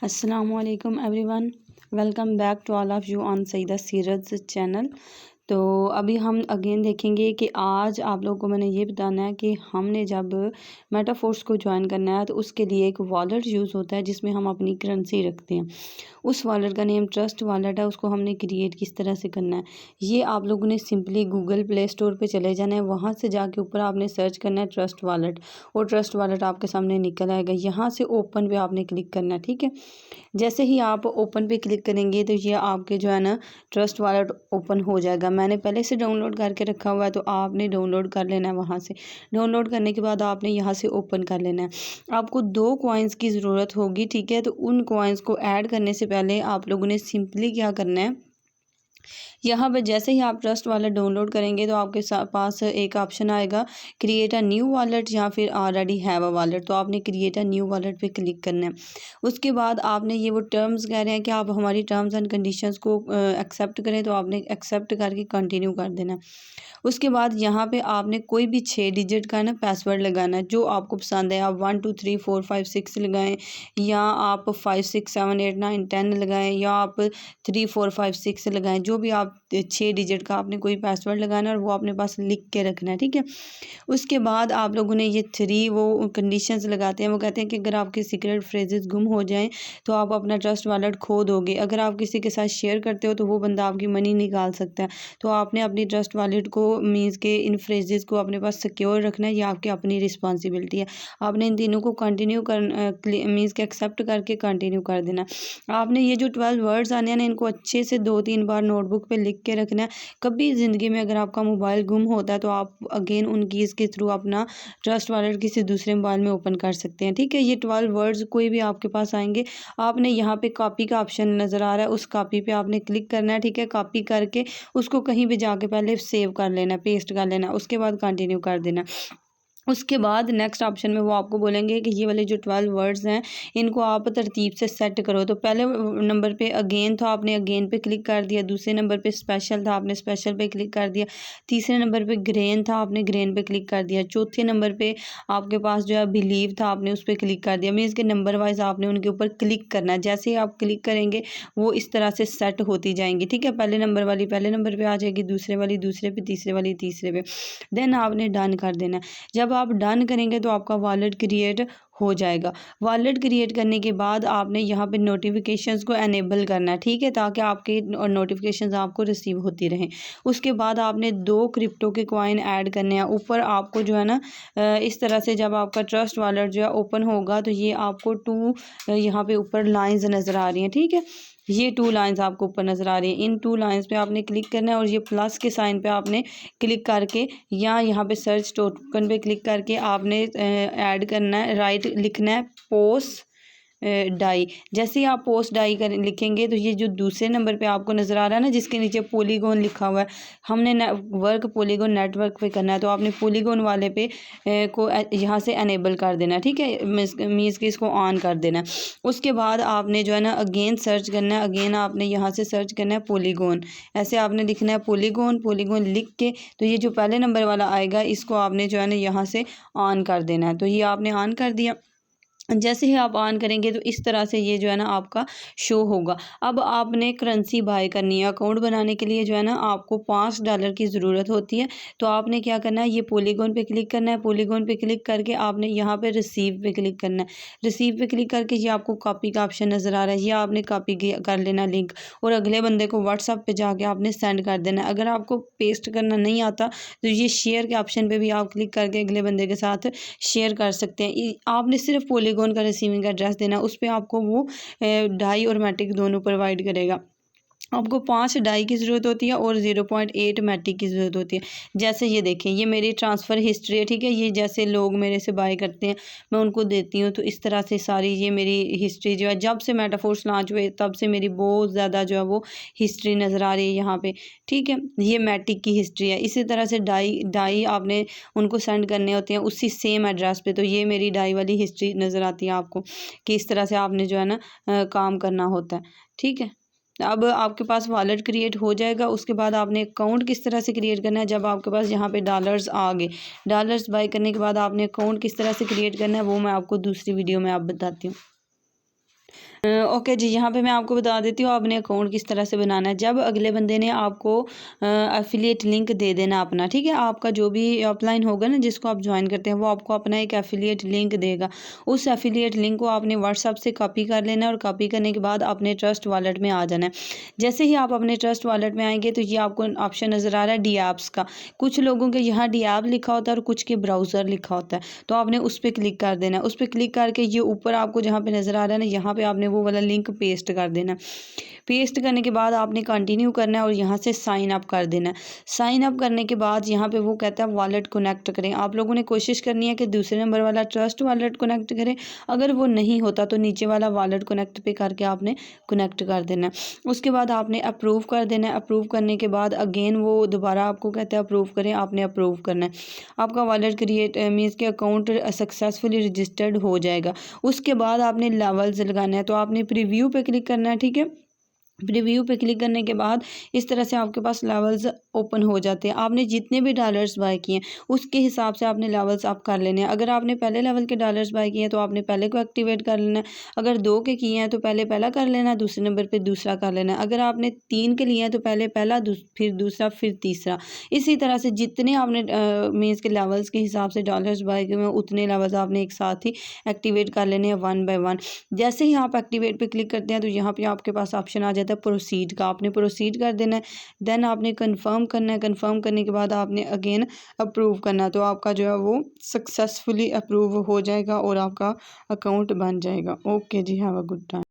Assalamualaikum everyone. Welcome back to all of you on Saida Seerats channel. तो अभी हम again देखेंगे कि आज आप लोगों को मैंने ये बताना है कि हमने जब मेटाफोर्स को ज्वाइन करना है तो उसके लिए एक वॉलेट यूज़ होता है जिसमें हम अपनी करेंसी रखते हैं। उस वॉलेट का नेम ट्रस्ट वॉलेट है। उसको हमने क्रिएट किस तरह से करना है, ये आप लोगों ने सिंपली गूगल प्ले स्टोर पे चले जाना है। वहाँ से जाके ऊपर आपने सर्च करना है ट्रस्ट वॉलेट, और ट्रस्ट वॉलेट आपके सामने निकल आएगा। यहाँ से ओपन पे आपने क्लिक करना है, ठीक है। जैसे ही आप ओपन पे क्लिक करेंगे तो ये आपके जो है ना ट्रस्ट वॉलेट ओपन हो जाएगा। मैंने पहले से डाउनलोड करके रखा हुआ है, तो आपने डाउनलोड कर लेना है। वहाँ से डाउनलोड करने के बाद आपने यहाँ से ओपन कर लेना है। आपको 2 कॉइन्स की ज़रूरत होगी, ठीक है। तो उन कॉइन्स को ऐड करने से पहले आप लोगों ने सिंपली क्या करना है, यहाँ पर जैसे ही आप ट्रस्ट वॉलेट डाउनलोड करेंगे तो आपके पास एक ऑप्शन आएगा क्रिएट अ न्यू वॉलेट या फिर ऑलरेडी हैव अ वॉलेट। तो आपने क्रिएट अ न्यू वॉलेट पे क्लिक करना है। उसके बाद आपने ये वो टर्म्स कह रहे हैं कि आप हमारी टर्म्स एंड कंडीशंस को एक्सेप्ट करें, तो आपने एक्सेप्ट करके कंटिन्यू कर देना है। उसके बाद यहाँ पे आपने कोई भी 6 डिजिट का ना पासवर्ड लगाना है जो आपको पसंद है। आप 1 2 3 4 5 6 लगाएं, या आप 5 6 7 8 9 10 लगाएं, या आप 3 4 5 6 लगाएं। जो भी आप 6 डिजिट का आपने कोई पासवर्ड लगाना है और वो अपने पास लिख के रखना है, ठीक है। उसके बाद आप लोगों ने ये 3 वो कंडीशंस लगाते हैं। वो कहते हैं कि अगर आपके सीक्रेट फ्रेजेस गुम हो जाएं तो आप अपना ट्रस्ट वॉलेट खो दोगे। अगर आप किसी के साथ शेयर करते हो तो वो बंदा आपकी मनी निकाल सकता है। तो आपने अपनी ट्रस्ट वॉलेट को मीन्स के इन फ्रेजेस को अपने पास सिक्योर रखना है। ये आपकी अपनी रिस्पॉन्सिबिलिटी है। आपने इन तीनों को कंटिन्यू कर मीन्स के एक्सेप्ट करके कंटिन्यू कर देना। आपने ये जो 12 वर्ड्स आने हैं ना, इनको अच्छे से 2-3 बार नोटबुक पे लिख के रखना है। कभी ज़िंदगी में अगर आपका मोबाइल गुम होता है तो आप अगेन उन कीज़ के थ्रू अपना ट्रस्ट वॉलेट किसी दूसरे मोबाइल में ओपन कर सकते हैं, ठीक है। ये 12 वर्ड्स कोई भी आपके पास आएंगे, आपने यहाँ पे कॉपी का ऑप्शन नज़र आ रहा है, उस कॉपी पे आपने क्लिक करना है, ठीक है। कॉपी करके उसको कहीं भी जाके पहले सेव कर लेना, पेस्ट कर लेना, उसके बाद कंटिन्यू कर देना। उसके बाद नेक्स्ट ऑप्शन में वो आपको बोलेंगे कि ये वाले जो 12 वर्ड्स हैं इनको आप तरतीब से सेट करो। तो पहले नंबर पे अगेन था, आपने अगेन पे क्लिक कर दिया। दूसरे नंबर पे स्पेशल था, आपने स्पेशल पे क्लिक कर दिया। तीसरे नंबर पे ग्रेन था, आपने ग्रेन पे क्लिक कर दिया। चौथे नंबर पे आपके पास जो है बिलीव था, आपने उस पर क्लिक कर दिया। मीन्स के नंबर वाइज आपने उनके ऊपर क्लिक करना है। जैसे ही आप क्लिक करेंगे वो इस तरह से सेट होती जाएंगी, ठीक है। पहले नंबर वाली पहले नंबर पर आ जाएगी, दूसरे वाली दूसरे पे, तीसरे वाली तीसरे पे। देन आपने डन कर देना है। जब आप डन करेंगे तो आपका वॉलेट क्रिएट हो जाएगा। वॉलेट क्रिएट करने के बाद आपने यहाँ पे नोटिफिकेशंस को एनेबल करना है, ठीक है, ताकि आपके नोटिफिकेशंस आपको रिसीव होती रहें। उसके बाद आपने 2 क्रिप्टो के कॉइन ऐड करने हैं। ऊपर आपको जो है ना इस तरह से जब आपका ट्रस्ट वॉलेट जो है ओपन होगा तो ये आपको 2 यहाँ पे ऊपर लाइंस नज़र आ रही हैं, ठीक है। ये 2 लाइंस आपको ऊपर नज़र आ रही हैं। इन 2 लाइंस पे आपने क्लिक करना है और ये प्लस के साइन पे आपने क्लिक करके या यहाँ पे सर्च टोकन पे क्लिक करके आपने ऐड करना है, राइट लिखना है पोस्ट डाई। जैसे ही आप पोस्ट डाई कर लिखेंगे तो ये जो दूसरे नंबर पे आपको नज़र आ रहा है ना जिसके नीचे पॉलीगॉन लिखा हुआ है, हमने वर्क पॉलीगॉन नेटवर्क पे करना है। तो आपने पॉलीगॉन वाले पे को यहाँ से अनेबल कर देना है, ठीक है। मीन्स कि इसको ऑन कर देना है। उसके बाद आपने जो है ना अगेन सर्च करना है। अगेन आपने यहाँ से सर्च करना है पॉलीगॉन। ऐसे आपने लिखना है पॉलीगॉन। पॉलीगॉन लिख के तो ये जो पहले नंबर वाला आएगा इसको आपने जो है ना यहाँ से ऑन कर देना है। तो ये आपने ऑन कर दिया। जैसे ही आप ऑन करेंगे तो इस तरह से ये जो है ना आपका शो होगा। अब आपने करेंसी बाय करनी है। अकाउंट बनाने के लिए जो है ना आपको $5 की ज़रूरत होती है। तो आपने क्या करना है, ये पॉलीगॉन पे क्लिक करना है। पॉलीगॉन पे क्लिक करके आपने यहाँ पे रिसीव पे क्लिक करना है। रिसीव पे क्लिक करके ये आपको कॉपी का ऑप्शन नज़र आ रहा है, ये आपने कॉपी कर लेना लिंक, और अगले बंदे को व्हाट्सअप पे जाके आपने सेंड कर देना है। अगर आपको पेस्ट करना नहीं आता तो ये शेयर के ऑप्शन पे भी आप क्लिक करके अगले बंदे के साथ शेयर कर सकते हैं। आपने सिर्फ पॉलीगॉन का रिसीविंग एड्रेस देना, उस पर आपको वो डाई और मैट्रिक दोनों प्रोवाइड करेगा। आपको 5 डाई की ज़रूरत होती है और 0.8 मैट्रिक की ज़रूरत होती है। जैसे ये देखें, ये मेरी ट्रांसफ़र हिस्ट्री है, ठीक है। ये जैसे लोग मेरे से बाय करते हैं मैं उनको देती हूँ, तो इस तरह से सारी ये मेरी हिस्ट्री जो है जब से मेटाफोर्स लॉन्च हुए तब से मेरी बहुत ज़्यादा जो है वो हिस्ट्री नज़र आ रही है यहाँ पे, ठीक है। ये मैट्रिक की हिस्ट्री है। इसी तरह से डाई आपने उनको सेंड करने होते हैं उसी सेम एड्रेस पे। तो ये मेरी डाई वाली हिस्ट्री नज़र आती है आपको कि इस तरह से आपने जो है ना काम करना होता है, ठीक है। अब आपके पास वॉलेट क्रिएट हो जाएगा। उसके बाद आपने अकाउंट किस तरह से क्रिएट करना है, जब आपके पास यहाँ पे डॉलर्स आ गए, डॉलर्स बाय करने के बाद आपने अकाउंट किस तरह से क्रिएट करना है वो मैं आपको दूसरी वीडियो में आप बताती हूँ। ओके जी, यहाँ पे मैं आपको बता देती हूँ आपने अकाउंट किस तरह से बनाना है। जब अगले बंदे ने आपको एफिलिएट लिंक दे देना अपना, ठीक है, आपका जो भी अपलाइन होगा ना जिसको आप ज्वाइन करते हैं वो आपको अपना एक एफिलिएट लिंक देगा। उस एफिलिएट लिंक को आपने व्हाट्सएप से कॉपी कर लेना है और कॉपी करने के बाद अपने ट्रस्ट वॉलेट में आ जाना है। जैसे ही आप अपने ट्रस्ट वॉलेट में आएंगे तो ये आपको ऑप्शन नज़र आ रहा है डी ऐप्स का। कुछ लोगों के यहाँ डी ऐप लिखा होता है और कुछ के ब्राउज़र लिखा होता है, तो आपने उस पर क्लिक कर देना है। उस पर क्लिक करके ये ऊपर आपको जहाँ पे नज़र आ रहा है ना, यहाँ पे आपने वो वाला लिंक पेस्ट कर देना। पेस्ट करने के बाद आपने कंटिन्यू करना है और यहाँ से साइन अप कर देना है। साइन अप करने के बाद यहाँ पे वो कहता है वॉलेट कनेक्ट करें। आप लोगों ने कोशिश करनी है कि दूसरे नंबर वाला ट्रस्ट वॉलेट कनेक्ट करें। अगर वो नहीं होता तो नीचे वाला वॉलेट कनेक्ट पे करके आपने कनेक्ट कर देना है। उसके बाद आपने अप्रूव कर देना है। अप्रूव करने के बाद अगेन वो दोबारा आपको कहता है अप्रूव करें, आपने अप्रूव करना है। आपका वॉलेट क्रिएट मीन्स के अकाउंट सक्सेसफुली रजिस्टर्ड हो जाएगा। उसके बाद आपने लेवल्स लगाना है, तो आपने प्रीव्यू पे क्लिक करना है, ठीक है। प्रीव्यू पे क्लिक करने के बाद इस तरह से आपके पास लेवल्स ओपन हो जाते हैं। आपने जितने भी डॉलर्स बाय किए हैं उसके हिसाब से आपने लेवल्स अप कर लेने हैं। अगर आपने पहले लेवल के डॉलर्स बाय किए हैं तो आपने पहले को एक्टिवेट कर लेना है। अगर 2 के किए हैं तो पहले पहला कर लेना है, दूसरे नंबर पे दूसरा कर लेना है। अगर आपने 3 के लिए हैं तो पहले पहला फिर दूसरा फिर तीसरा। इसी तरह से जितने आपने मीन्स के लेवल्स के हिसाब से डॉलर्स बाय किए हैं उतने लेवल्स आपने एक साथ ही एक्टिवेट कर लेने हैं 1 बाय 1। जैसे ही आप एक्टिवेट पे क्लिक करते हैं तो यहाँ पे आपके पास ऑप्शन आ जाता है प्रोसीड का। आपने प्रोसीड कर देना है। देन आपने कंफर्म करना है। कंफर्म करने के बाद आपने अगेन अप्रूव करना है, तो आपका जो है वो सक्सेसफुली अप्रूव हो जाएगा और आपका अकाउंट बन जाएगा। ओके जी, हैव अ गुड टाइम।